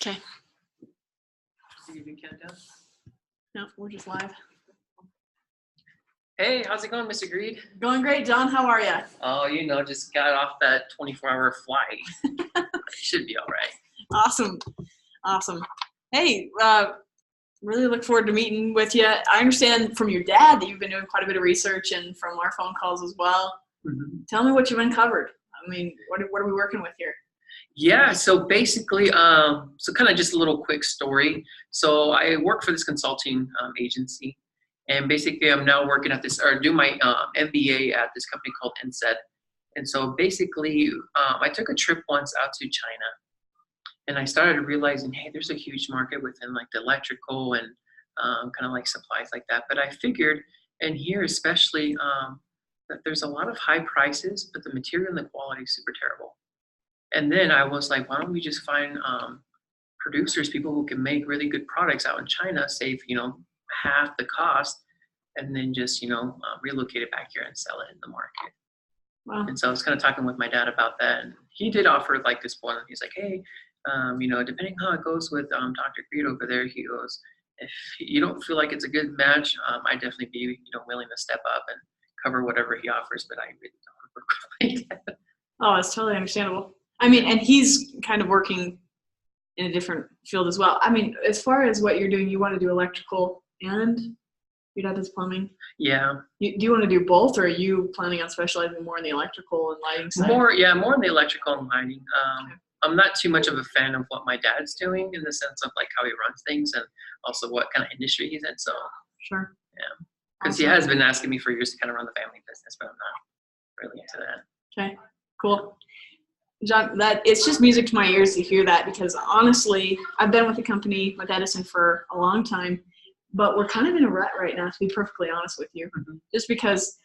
Okay. You do countdown? No, we're just live. Hey, how's it going, Mr. Greed? Going great, John. How are you? Oh, just got off that 24-hour flight. Should be all right. Awesome. Hey, really look forward to meeting with you. I understand from your dad that you've been doing quite a bit of research and from our phone calls as well. Mm-hmm. Tell me what you've uncovered. I mean, what are we working with here? Yeah, so basically, so kind of just a little quick story. So I work for this consulting agency, and basically I'm now working at this, or do my MBA at this company called NSET. And so basically, I took a trip once out to China, and I started realizing, hey, there's a huge market within like the electrical and kind of like supplies like that. But I figured, and here especially, that there's a lot of high prices, but the material and the quality is super terrible. And then I was like, why don't we just find producers, people who can make really good products out in China, save, half the cost, and then just, relocate it back here and sell it in the market. Wow. And so I was kind of talking with my dad about that. And he did offer like this one. He's like, hey, depending how it goes with Dr. Greed over there, he goes, if you don't feel like it's a good match, I'd definitely be, willing to step up and cover whatever he offers, but I really don't work like that. Oh, it's totally understandable. I mean, and he's kind of working in a different field as well. I mean, as far as what you're doing, you want to do electrical and your dad does plumbing. Yeah. Do you want to do both, or are you planning on specializing more in the electrical and lighting side? More in the electrical and lighting. Okay. I'm not too much of a fan of what my dad's doing in the sense of like how he runs things and also what kind of industry he's in. So sure. Yeah. Because he has been asking me for years to kind of run the family business, but I'm not really into that. Okay, cool. John, it's just music to my ears to hear that, because honestly, I've been with the company with Edison for a long time, but we're kind of in a rut right now, to be perfectly honest with you, mm-hmm. Just because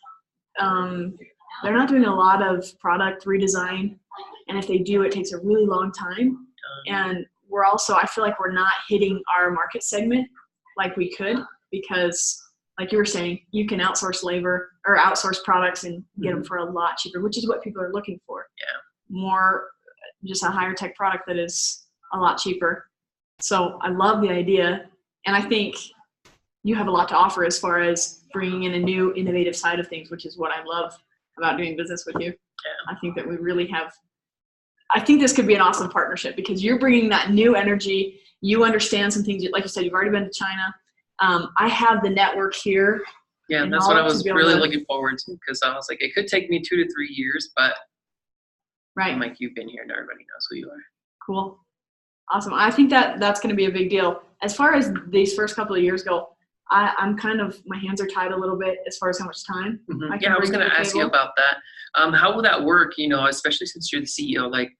they're not doing a lot of product redesign, and if they do, it takes a really long time. And we're also, I feel like we're not hitting our market segment like we could, because like you were saying, you can outsource labor or outsource products and get mm-hmm. them for a lot cheaper, which is what people are looking for. Yeah. More just a higher tech product that is a lot cheaper. So I love the idea, and I think you have a lot to offer as far as bringing in a new innovative side of things, which is what I love about doing business with you. Yeah. I think that we really have, I think this could be an awesome partnership, because you're bringing that new energy. You understand some things, like you said, you've already been to China. I have the network here. Yeah, that's what I was really looking forward to, because I was like, it could take me 2 to 3 years, but right. I'm like, you've been here and everybody knows who you are. Cool. Awesome. I think that's going to be a big deal. As far as these first couple of years go, I'm kind of, my hands are tied a little bit as far as how much time mm-hmm. I was going to ask you about that. How will that work, especially since you're the CEO? Like,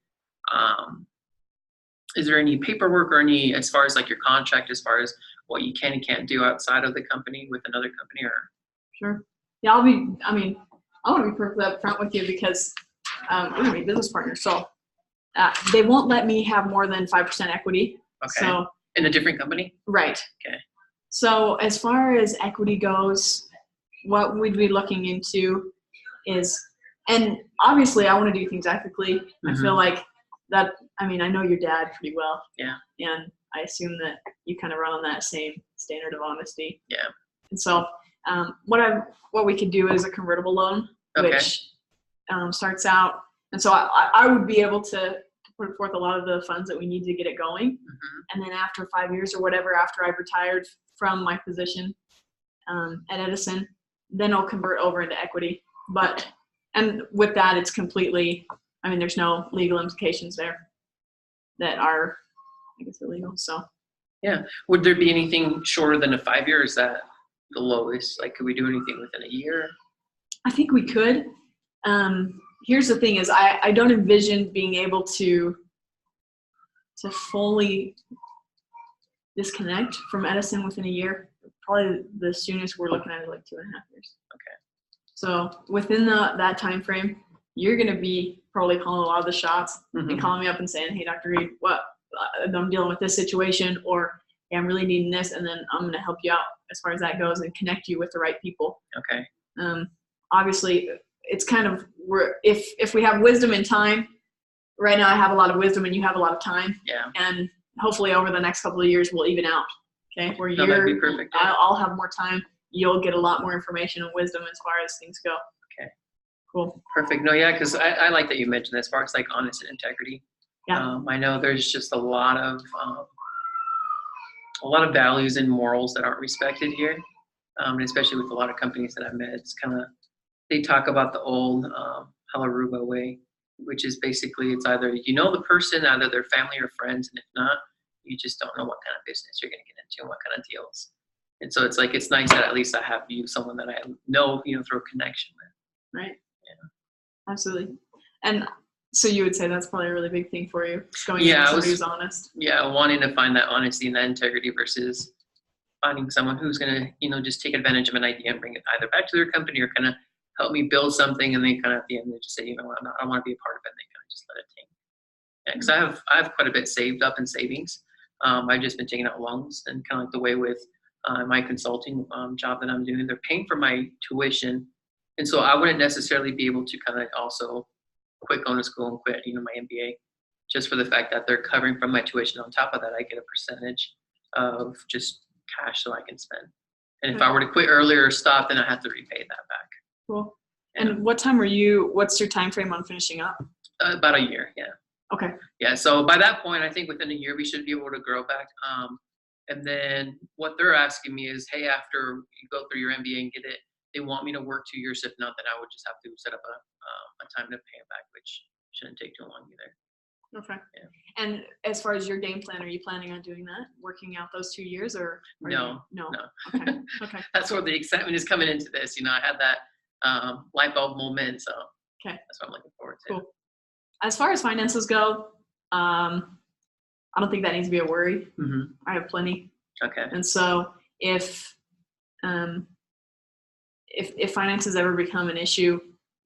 is there any paperwork or any, as far as like your contract, as far as what you can and can't do outside of the company with another company? Or Sure. Yeah, I want to be perfectly upfront with you, because we're going to be business partners. So they won't let me have more than 5% equity. Okay. So, in a different company? Right. Okay. So as far as equity goes, what we'd be looking into is, and obviously I want to do things ethically. Mm-hmm. I feel like that, I know your dad pretty well. Yeah. And I assume that you kind of run on that same standard of honesty. Yeah. And so what we could do is a convertible loan, okay. Which starts out, and so I would be able to put forth a lot of the funds that we need to get it going. Mm-hmm. And then after 5 years or whatever, after I've retired from my position at Edison, then I'll convert over into equity. And with that, it's completely, there's no legal implications there that are, I guess, illegal. So. Yeah. Would there be anything shorter than a 5 year? Is that the lowest? Like, could we do anything within a year? I think we could. Here's the thing is I don't envision being able to fully disconnect from Edison within a year. Probably the soonest we're looking at is like 2.5 years. Okay. So within that time frame, you're going to be probably calling a lot of the shots, mm-hmm. and calling me up and saying, hey, Dr. Reed, I'm dealing with this situation, or hey, I'm really needing this, and then I'm going to help you out as far as that goes and connect you with the right people. Okay. Obviously, it's kind of, if we have wisdom and time, right now I have a lot of wisdom and you have a lot of time. Yeah. And hopefully over the next couple of years we'll even out. Okay, where No, that'd be perfect. Yeah. I'll have more time. You'll get a lot more information and wisdom as far as things go. Okay. Cool. Perfect. No, yeah, because I like that you mentioned as far as like honesty and integrity. Yeah. I know there's just a lot of values and morals that aren't respected here, and especially with a lot of companies that I've met. It's kind of they talk about the old Halaruba way, which is basically it's either you know the person, either their family or friends, and if not, you just don't know what kind of business you're going to get into and what kind of deals. And so it's like it's nice that at least I have you, someone that I know, through a connection with. Right. Yeah. Absolutely. And so you would say that's probably a really big thing for you, just going with somebody who's honest. Yeah, wanting to find that honesty and that integrity versus finding someone who's going to, just take advantage of an idea and bring it either back to their company or kind of help me build something, and then kind of at the end they just say, I don't want to be a part of it, and they kind of just let it take. Yeah, because I have quite a bit saved up in savings. I've just been taking out loans, and kind of like the way with my consulting job that I'm doing, they're paying for my tuition, and so I wouldn't necessarily be able to kind of also quit going to school and quit, my MBA, just for the fact that they're covering from my tuition. On top of that, I get a percentage of just cash so I can spend. And if I were to quit earlier or stop, then I have to repay that back. Cool. Yeah. And what's your time frame on finishing up? About a year, yeah. Okay. Yeah, so by that point, I think within a year, we should be able to grow back. And then what they're asking me is, hey, after you go through your MBA and get it, they want me to work 2 years. If not, then I would just have to set up a time to pay it back, which shouldn't take too long either. Okay. Yeah. And as far as your game plan, are you planning on doing that, working out those 2 years, or no? Okay. Okay. That's where the excitement is coming into this. I had that light bulb moment, so okay, that's what I'm looking forward to. Cool. As far as finances go, I don't think that needs to be a worry. Mm-hmm. I have plenty. Okay. And so if finances ever become an issue,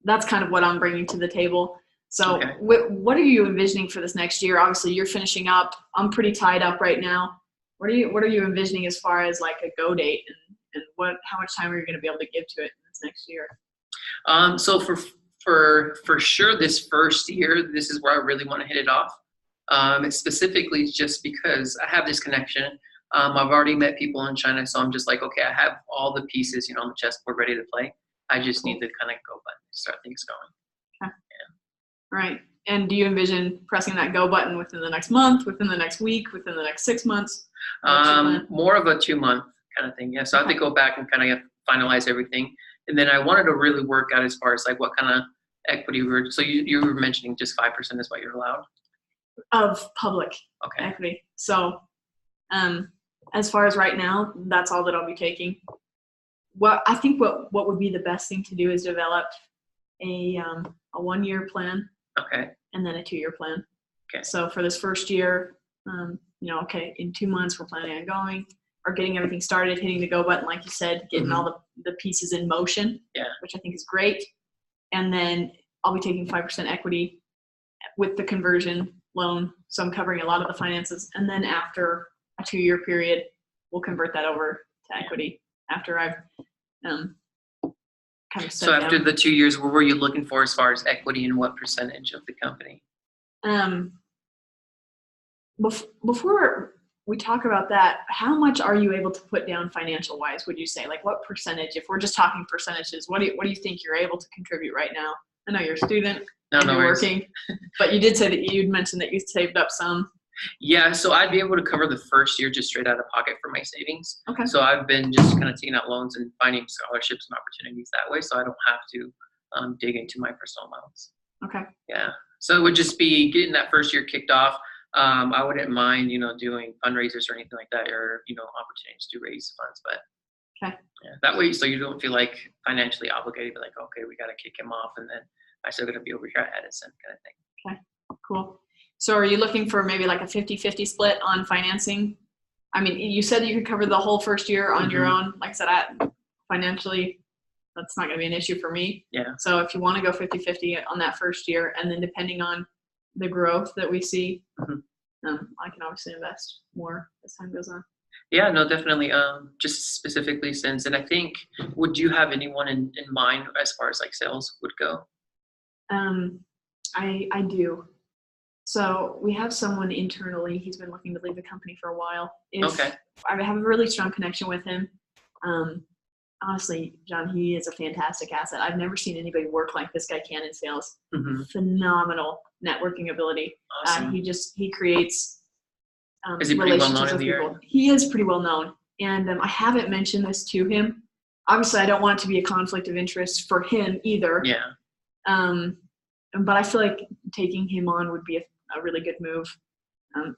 that's kind of what I'm bringing to the table. So okay. What are you envisioning for this next year? Obviously, you're finishing up. I'm pretty tied up right now. What are you envisioning as far as like a go date, and how much time are you going to be able to give to it this next year? So for sure, this first year, this is where I really want to hit it off. Specifically, just because I have this connection. I've already met people in China, so I'm just like, okay, I have all the pieces, on the chessboard ready to play. I just need to kind of go button, start things going. Okay. Yeah. Right. And do you envision pressing that go button within the next month, within the next week, within the next 6 months? More of a 2-month kind of thing. Yeah. So I have to go back and kind of finalize everything. And then I wanted to really work out as far as like what kind of equity so you were mentioning just 5% is what you're allowed? Of public equity. So as far as right now, that's all that I'll be taking. I think what would be the best thing to do is develop a 1-year plan. Okay. And then a 2-year plan. Okay. So for this first year, in 2 months we're planning on going or getting everything started, hitting the go button, like you said, getting all the pieces in motion. Yeah. Which I think is great. And then I'll be taking 5% equity with the conversion loan. So I'm covering a lot of the finances. And then after a 2-year period, we'll convert that over to equity after I've kind of set So after down. the 2 years, what were you looking for as far as equity and what percentage of the company? Before we talk about that, how much are you able to put down financial wise, would you say? Like what percentage, if we're just talking percentages, what do you think you're able to contribute right now? I know you're a student and you're working, but you did say that you'd mentioned that you saved up some. Yeah, so I'd be able to cover the first year just straight out of pocket for my savings. Okay. So I've been just kind of taking out loans and finding scholarships and opportunities that way, so I don't have to dig into my personal amounts. Okay. Yeah. So it would just be getting that first year kicked off. I wouldn't mind, doing fundraisers or anything like that, or opportunities to raise funds. But okay. Yeah, that way, so you don't feel like financially obligated. But like, okay, we got to kick him off, and then I still got to be over here at Edison, kind of thing. Okay. Cool. So are you looking for maybe like a 50-50 split on financing? I mean, you said that you could cover the whole first year on your own. Like I said, financially, that's not going to be an issue for me. Yeah. So if you want to go 50-50 on that first year, and then depending on the growth that we see, I can obviously invest more as time goes on. Yeah, no, definitely. Just specifically since, and I think, would you have anyone in mind as far as like sales would go? I do. So we have someone internally. He's been looking to leave the company for a while. Okay. I have a really strong connection with him. Honestly, John, he is a fantastic asset. I've never seen anybody work like this guy can in sales. Mm-hmm. Phenomenal networking ability. Awesome. He creates Is he pretty well known relationships in with the people. area? He is pretty well known. And I haven't mentioned this to him. Obviously, I don't want it to be a conflict of interest for him either. Yeah. But I feel like taking him on would be a really good move.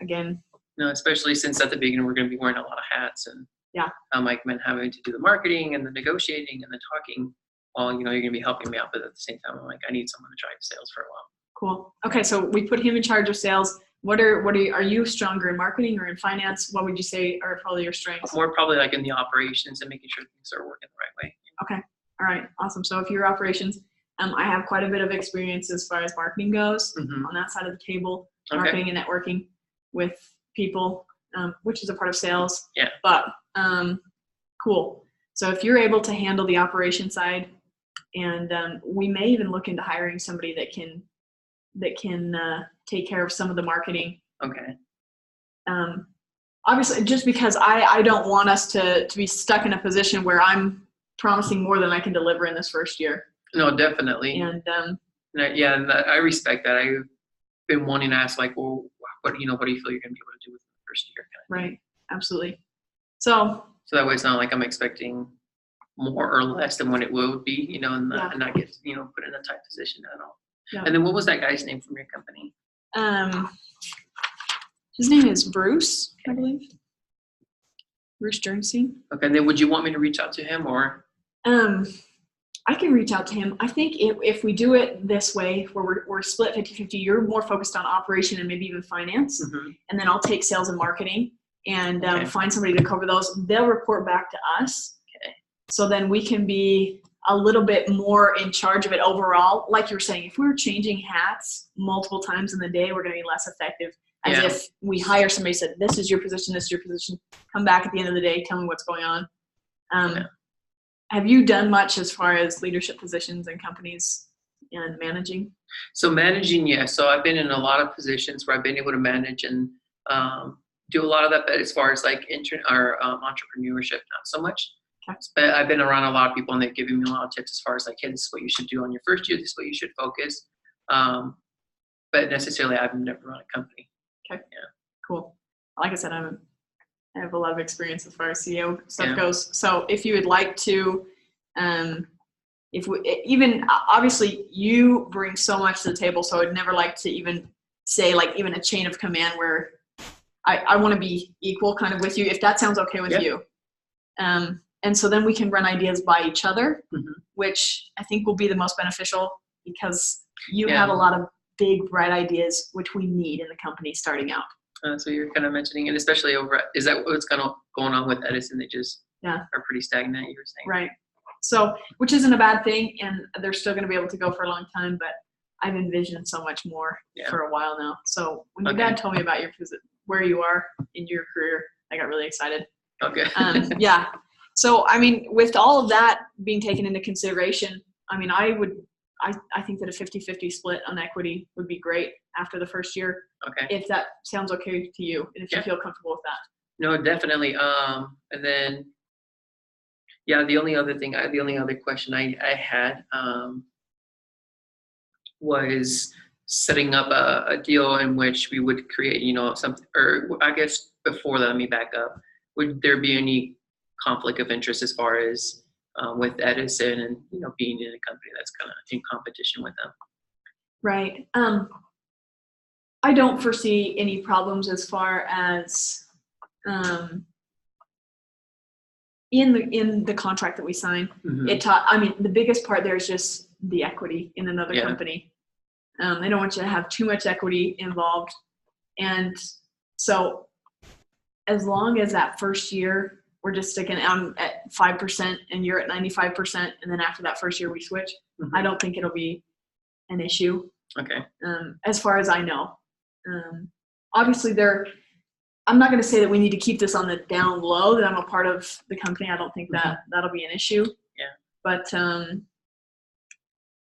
Again, No, especially since at the beginning we're going to be wearing a lot of hats, and yeah, like been having to do the marketing and the negotiating and the talking. Well, you're going to be helping me out, but at the same time, I'm like, I need someone to drive sales for a while. Cool. Okay, so we put him in charge of sales. Are you stronger in marketing or in finance? What would you say are probably your strengths? More probably like in the operations and making sure things are working the right way. Okay. All right. Awesome. So if you're operations, I have quite a bit of experience as far as marketing goes on that side of the table, marketing and networking with people, which is a part of sales. Yeah. But cool. So if you're able to handle the operation side, and we may even look into hiring somebody that can take care of some of the marketing. Okay. Obviously, just because I don't want us to be stuck in a position where I'm promising more than I can deliver in this first year. No, definitely. And and I respect that. I've been wanting to ask, like, well, what do you feel you're going to be able to do with the first year? Right. Absolutely. So that way it's not like I'm expecting more or less than what it would be, and not get, put in a tight position at all. Yeah. And then what was that guy's name from your company? His name is Bruce, I believe. Bruce Jernstein. Okay. And then would you want me to reach out to him or? I can reach out to him. I think if we do it this way, where we're split 50-50, you're more focused on operation and maybe even finance, and then I'll take sales and marketing and find somebody to cover those. They'll report back to us. Okay. So then we can be a little bit more in charge of it overall. Like you were saying, if we were changing hats multiple times in the day, we're going to be less effective. As if we hire somebody, said, this is your position, come back at the end of the day, tell me what's going on. Have you done much as far as leadership positions in companies and managing? So managing, yes. So I've been in a lot of positions where I've been able to manage and do a lot of that, but as far as like entrepreneurship, not so much. Okay. But I've been around a lot of people and they've given me a lot of tips as far as like, hey, this is what you should do on your first year, this is what you should focus. But necessarily I've never run a company. Okay. Yeah. Cool. Like I said, I have a lot of experience as far as CEO stuff goes. So if you would like to, obviously you bring so much to the table. So I'd never like to even say like even a chain of command where I want to be equal kind of with you, if that sounds okay with you. And so then we can run ideas by each other, which I think will be the most beneficial because you have a lot of big, bright ideas, which we need in the company starting out. So you're kind of mentioning, and especially is that what's kind of going on with Edison? They just are pretty stagnant, you were saying. Right. So, which isn't a bad thing, and they're still going to be able to go for a long time, but I've envisioned so much more for a while now. So when your dad told me about where you are in your career, I got really excited. Okay. So, I mean, with all of that being taken into consideration, I mean, I think that a 50-50 split on equity would be great after the first year. Okay. If that sounds okay to you and if you feel comfortable with that. No, definitely. And then, the only other question I had was setting up a deal in which we would create, something, or I guess before that, let me back up. Would there be any conflict of interest as far as with Edison and, being in a company that's kind of in competition with them? Right. I don't foresee any problems as far as in the contract that we sign. The biggest part there is just the equity in another company. They don't want you to have too much equity involved. And so as long as that first year we're just sticking at 5% and you're at 95%, and then after that first year we switch, I don't think it'll be an issue. Okay. As far as I know. Obviously I'm not going to say that we need to keep this on the down low, that I'm a part of the company. I don't think that'll be an issue. Yeah. But,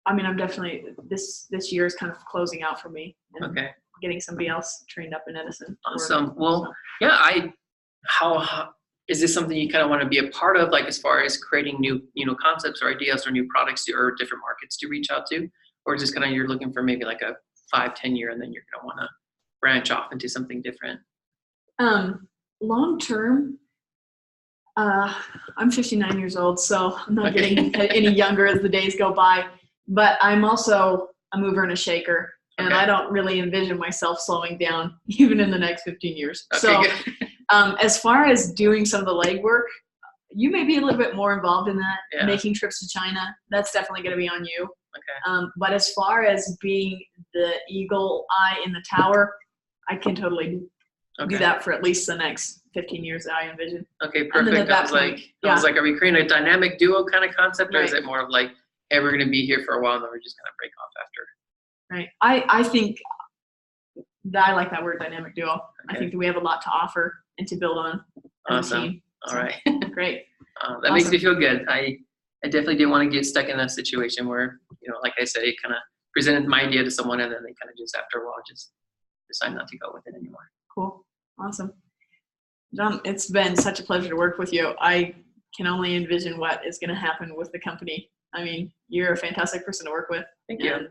I'm definitely, this year is kind of closing out for me. And getting somebody else trained up in Edison. Awesome. Well, yeah, how is this something you kind of want to be a part of, like as far as creating new, concepts or ideas or new products or different markets to reach out to, or just kind of you're looking for maybe like a 5-10 year, and then you're going to want to branch off into something different? Long term, I'm 59 years old, so I'm not getting any younger as the days go by, but I'm also a mover and a shaker. And I don't really envision myself slowing down even in the next 15 years. So as far as doing some of the legwork, you may be a little bit more involved in that, making trips to China. That's definitely going to be on you. But as far as being the eagle eye in the tower, I can totally do that for at least the next 15 years that I envision. Okay, perfect. I was like, are we creating a dynamic duo kind of concept, or is it more of like, hey, we're going to be here for a while and then we're just going to break off after? Right. I think that I like that word, dynamic duo. I think that we have a lot to offer and to build on as a team. All right. Great. That makes me feel good. I definitely didn't want to get stuck in that situation where, like I said, kind of presented my idea to someone and then they kind of just after a while just decide not to go with it anymore. Cool. Awesome. John, it's been such a pleasure to work with you. I can only envision what is going to happen with the company. I mean, you're a fantastic person to work with. Thank you. And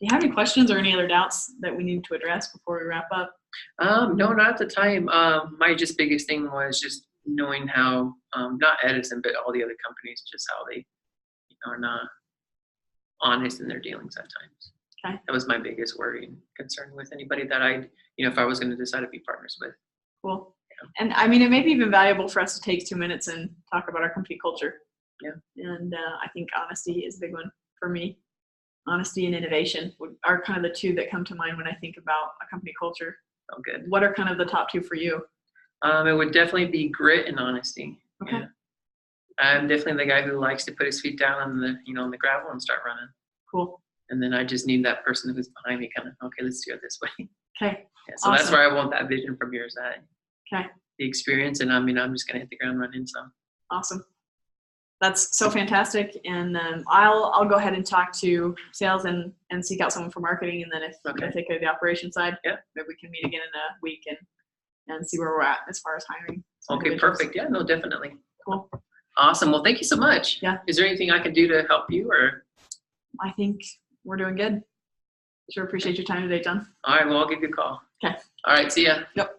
do you have any questions or any other doubts that we need to address before we wrap up? No, not at the time. My just biggest thing was just knowing how, not Edison, but all the other companies, just how they are not honest in their dealings at times. Okay. That was my biggest worry and concern with anybody that if I was going to decide to be partners with. Cool. Yeah. And I mean, it may be even valuable for us to take 2 minutes and talk about our company culture. Yeah. And I think honesty is a big one for me. Honesty and innovation are kind of the two that come to mind when I think about a company culture. Oh, good. What are kind of the top two for you? It would definitely be grit and honesty. Okay. Yeah. I'm definitely the guy who likes to put his feet down on the gravel and start running. Cool. And then I just need that person who's behind me kind of, okay, let's do it this way. Okay. Yeah, so that's where I want that vision from your side. Okay. The experience, and I'm just going to hit the ground running. So. Awesome. That's so fantastic. And I'll go ahead and talk to sales and seek out someone for marketing. And then if I take care of the operation side, maybe we can meet again in a week and see where we're at as far as hiring. Okay, perfect. Yeah, no, definitely. Cool. Awesome. Well, thank you so much. Yeah. Is there anything I can do to help you, or? I think we're doing good. Sure appreciate your time today, John. All right. Well, I'll give you a call. Okay. All right. See ya. Yep.